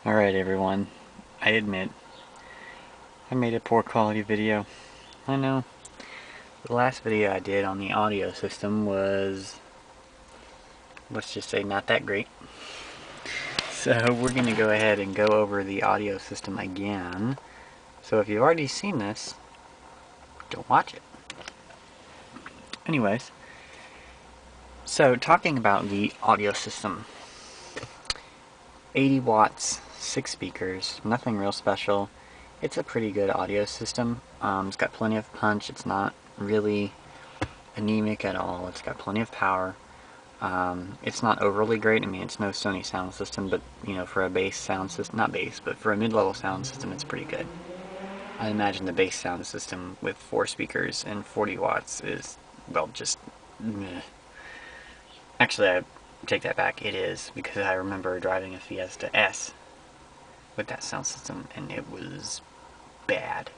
Alright everyone, I admit, I made a poor quality video. I know. The last video I did on the audio system was, let's just say, not that great. So we're going to go ahead and go over the audio system again. So if you've already seen this, don't watch it. Anyways, so talking about the audio system. 80 watts, 6 speakers, nothing real special. It's a pretty good audio system. It's got plenty of punch. It's not really anemic at all. It's got plenty of power. It's not overly great. I mean, it's no Sony sound system, but you know, for a bass sound system, not bass, but for a mid-level sound system, it's pretty good. I imagine the bass sound system with 4 speakers and 40 watts is, well, just meh. Actually, I take that back. It is, because I remember driving a Fiesta S with that sound system, and it was bad.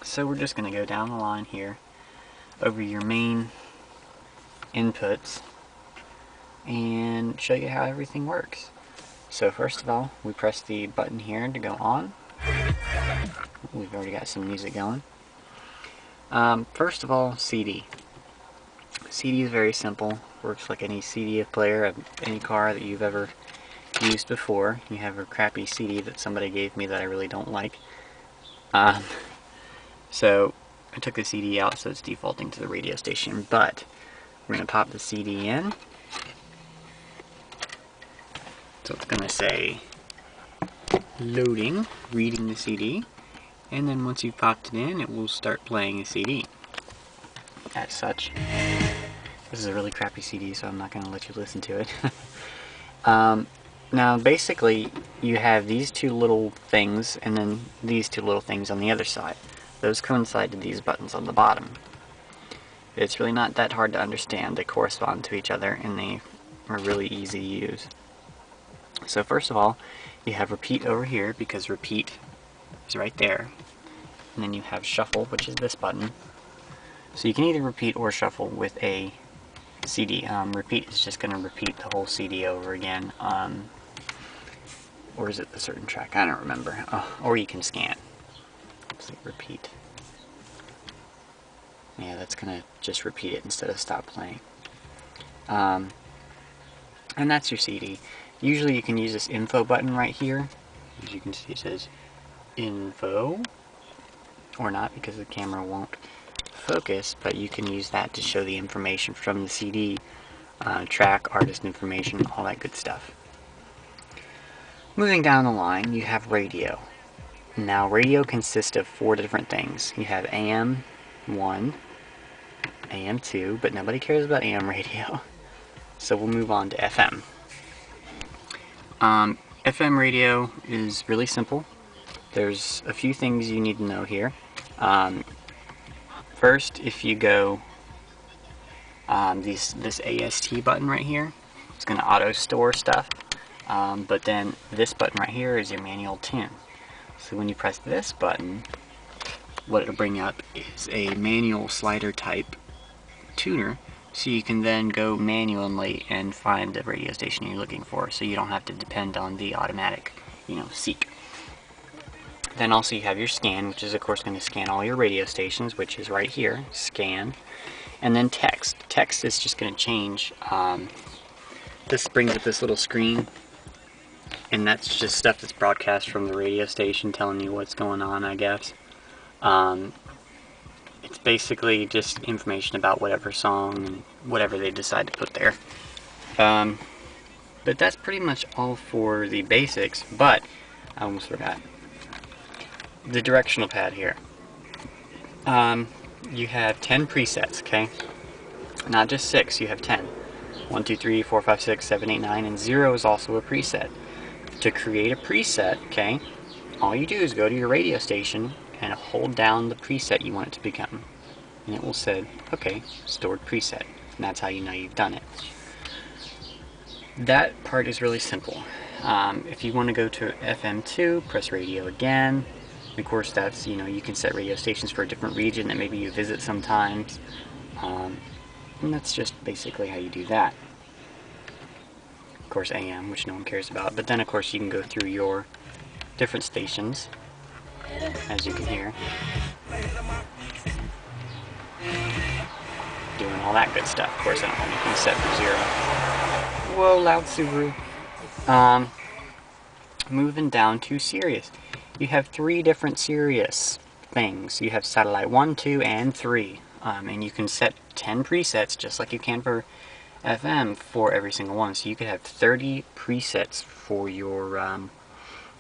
So we're just going to go down the line here over your main inputs and show you how everything works. So first of all, we press the button here to go on. We've already got some music going. First of all, CD. CD is very simple. Works like any CD player of any car that you've ever used before. You have a crappy CD that somebody gave me that I really don't like. So I took the CD out, so it's defaulting to the radio station, but we're going to pop the CD in. So it's going to say loading, reading the CD, and then once you've popped it in, it will start playing a CD. As such. This is a really crappy CD, so I'm not going to let you listen to it. Now basically you have these two little things and then these two little things on the other side. Those coincide to these buttons on the bottom. It's really not that hard to understand. They correspond to each other and they are really easy to use. So first of all, you have repeat over here because repeat is right there. And then you have shuffle, which is this button. So you can either repeat or shuffle with a CD. Repeat is just going to repeat the whole CD over again. Or is it a certain track? I don't remember. Or you can scan. Let's see, repeat. Yeah, that's going to just repeat it instead of stop playing. And that's your CD. Usually you can use this info button right here. As you can see, it says info. Or not, because the camera won't focus, but you can use that to show the information from the CD, track, artist information, all that good stuff. Moving down the line, you have radio. Now radio consists of 4 different things. You have AM 1, AM 2, but nobody cares about AM radio. So we'll move on to FM. FM radio is really simple. There's a few things you need to know here. First, if you go this AST button right here, it's going to auto store stuff. But then this button right here is your manual tune. So when you press this button, what it'll bring up is a manual slider type tuner, so you can then go manually and find the radio station you're looking for, so you don't have to depend on the automatic, seek. Then also you have your scan, which is of course going to scan all your radio stations, which is right here, scan. And then text. Text is just going to change. This brings up this little screen, and that's just stuff that's broadcast from the radio station telling you what's going on, I guess. It's basically just information about whatever song and whatever they decide to put there. But that's pretty much all for the basics, but I almost forgot. The directional pad here. You have 10 presets, okay? Not just 6, you have 10. 1, 2, 3, 4, 5, 6, 7, 8, 9, and 0 is also a preset. To create a preset, okay, all you do is go to your radio station and hold down the preset you want it to become. And it will say, okay, stored preset. And that's how you know you've done it. That part is really simple. If you want to go to FM2, press radio again. Of course, that's, you can set radio stations for a different region that maybe you visit sometimes. And that's just basically how you do that. course AM, which no one cares about. But then of course you can go through your different stations, as you can hear, doing all that good stuff. Of course I don't have anything set for 0. Whoa, loud Subaru. Moving down to Sirius. You have 3 different Sirius things. You have satellite 1, 2, and 3. And you can set 10 presets just like you can for FM for every single one. So you could have 30 presets for your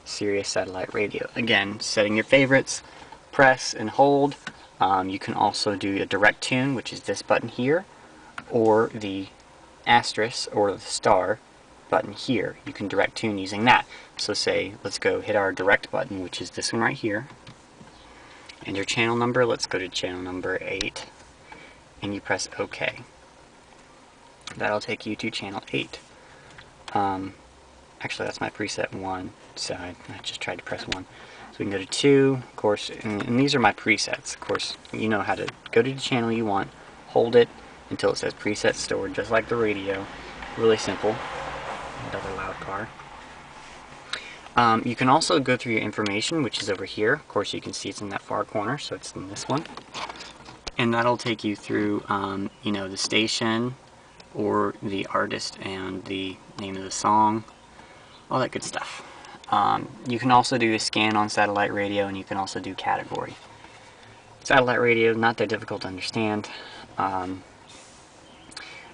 Sirius satellite radio. Again, setting your favorites, press and hold. You can also do a direct tune, which is this button here, or the asterisk or the star button here. You can direct tune using that. So say, let's go hit our direct button, which is this one right here. And your channel number, let's go to channel number 8. And you press OK. That'll take you to channel 8. Actually, that's my preset 1, so I just tried to press 1. So we can go to 2, of course, and these are my presets. Of course, you know how to go to the channel you want, hold it until it says preset stored, just like the radio. Really simple. Another loud car. You can also go through your information, which is over here. Of course, you can see it's in that far corner, so it's in this one. And that'll take you through, you know, the station, or the artist and the name of the song, all that good stuff. You can also do a scan on satellite radio, and you can also do category. Satellite radio, not that difficult to understand.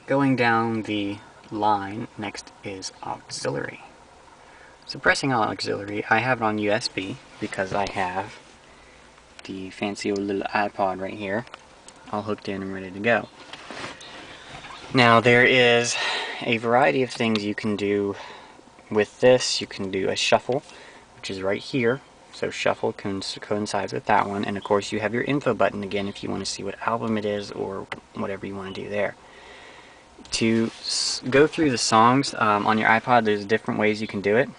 Going down the line, next is auxiliary. So pressing on auxiliary, I have it on USB because I have the fancy old little iPod right here, all hooked in and ready to go. Now there is a variety of things you can do with this. You can do a shuffle, which is right here. So shuffle coincides with that one, and of course you have your info button again if you want to see what album it is or whatever you want to do there. To go through the songs on your iPod, there's different ways you can do it.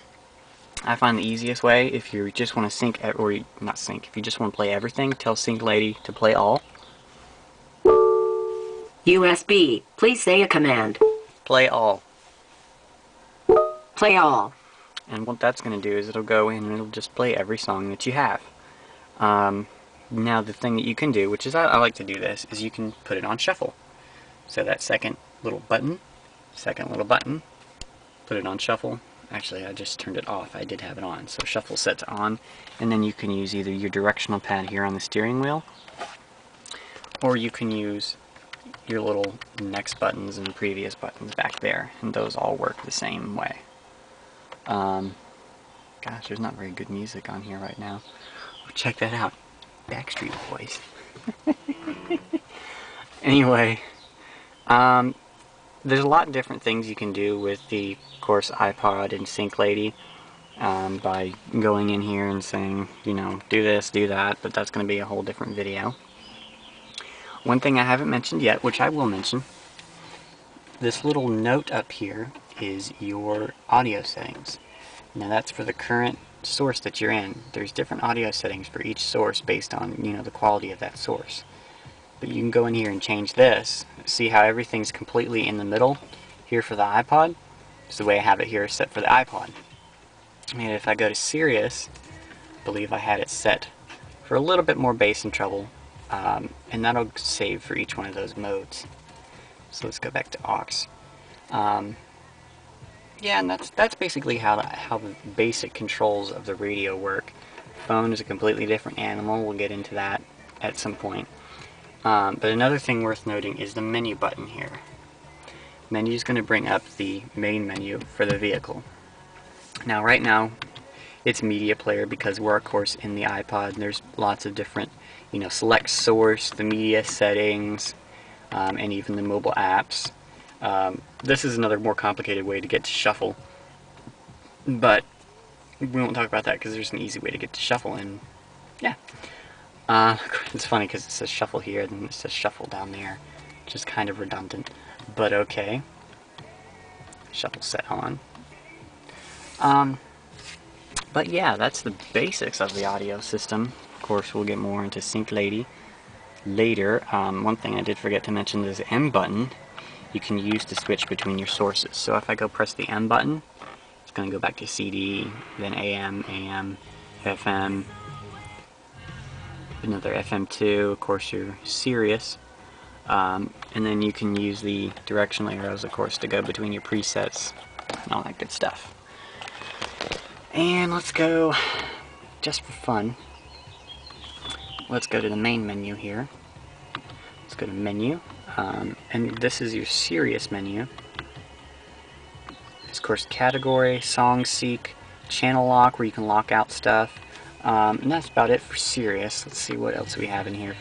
I find the easiest way, if you just want to sync, or not sync, if you just want to play everything, tell Sync Lady to play all. USB, please say a command. Play all. Play all. And what that's going to do is it'll go in and it'll just play every song that you have. Now the thing that you can do, which is I like to do this, is you can put it on shuffle. So that second little button, put it on shuffle. Actually, I just turned it off. I did have it on. So shuffle sets on, and then you can use either your directional pad here on the steering wheel, or you can use your little next buttons and previous buttons back there, and those all work the same way. Gosh, there's not very good music on here right now. Oh, check that out. Backstreet Boys. Anyway, there's a lot of different things you can do with the, of course, iPod and Sync Lady by going in here and saying, you know, do this, do that, but that's going to be a whole different video. One thing I haven't mentioned yet, which I will mention, this little note up here is your audio settings. Now that's for the current source that you're in. There's different audio settings for each source based on, you know, the quality of that source. But you can go in here and change this. See how everything's completely in the middle here for the iPod? It's the way I have it here set for the iPod. And if I go to Sirius, I believe I had it set for a little bit more bass and treble, and that'll save for each one of those modes. So let's go back to aux. Yeah, and that's basically how the basic controls of the radio work. Phone is a completely different animal. We'll get into that at some point. But another thing worth noting is the menu button here. Menu is going to bring up the main menu for the vehicle. Now right now it's media player because we're of course in the iPod, and there's lots of different, you know, select source, the media settings, and even the mobile apps. This is another more complicated way to get to shuffle, but we won't talk about that because there's an easy way to get to shuffle, and yeah. It's funny because it says shuffle here, then it says shuffle down there, which is kind of redundant, but okay. Shuffle set on. But yeah, that's the basics of the audio system. Of course, we'll get more into Sync Lady later. One thing I did forget to mention is the M button you can use to switch between your sources. So if I go press the M button, it's going to go back to CD, then AM, FM, another FM2, of course your Sirius, and then you can use the directional arrows, of course, to go between your presets and all that good stuff. And let's go, just for fun, let's go to the main menu here. Let's go to menu, and this is your Sirius menu. It's, of course, category, song seek, channel lock, where you can lock out stuff, and that's about it for Sirius. Let's see what else we have in here.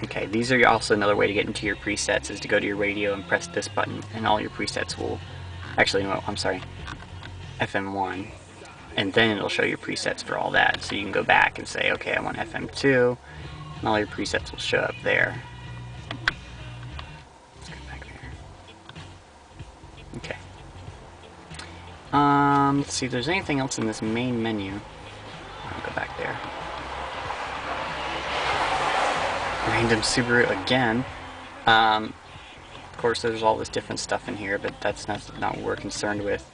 Okay, these are also another way to get into your presets, is to go to your radio and press this button, and all your presets will, actually, no, I'm sorry, FM1, and then it'll show your presets for all that. So you can go back and say, okay, I want FM2, and all your presets will show up there. Let's go back there. Okay. Let's see if there's anything else in this main menu. I'll go back there. Random Subaru again. Of course, there's all this different stuff in here, but that's not what we're concerned with.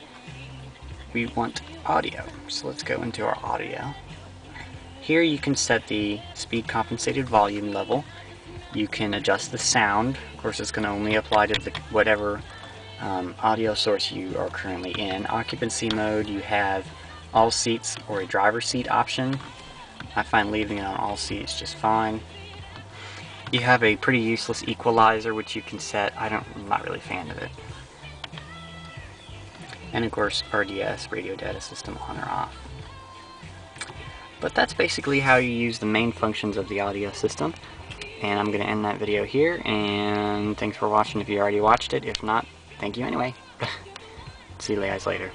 We want audio, so let's go into our audio. Here you can set the speed compensated volume level. You can adjust the sound. Of course, it's going to only apply to whatever audio source you are currently in. Occupancy mode, you have all seats or a driver seat option. I find leaving it on all seats just fine. You have a pretty useless equalizer, which you can set. I'm not really a fan of it. And of course, RDS, radio data system, on or off. But that's basically how you use the main functions of the audio system. And I'm going to end that video here, and thanks for watching if you already watched it. If not, thank you anyway. See you guys later.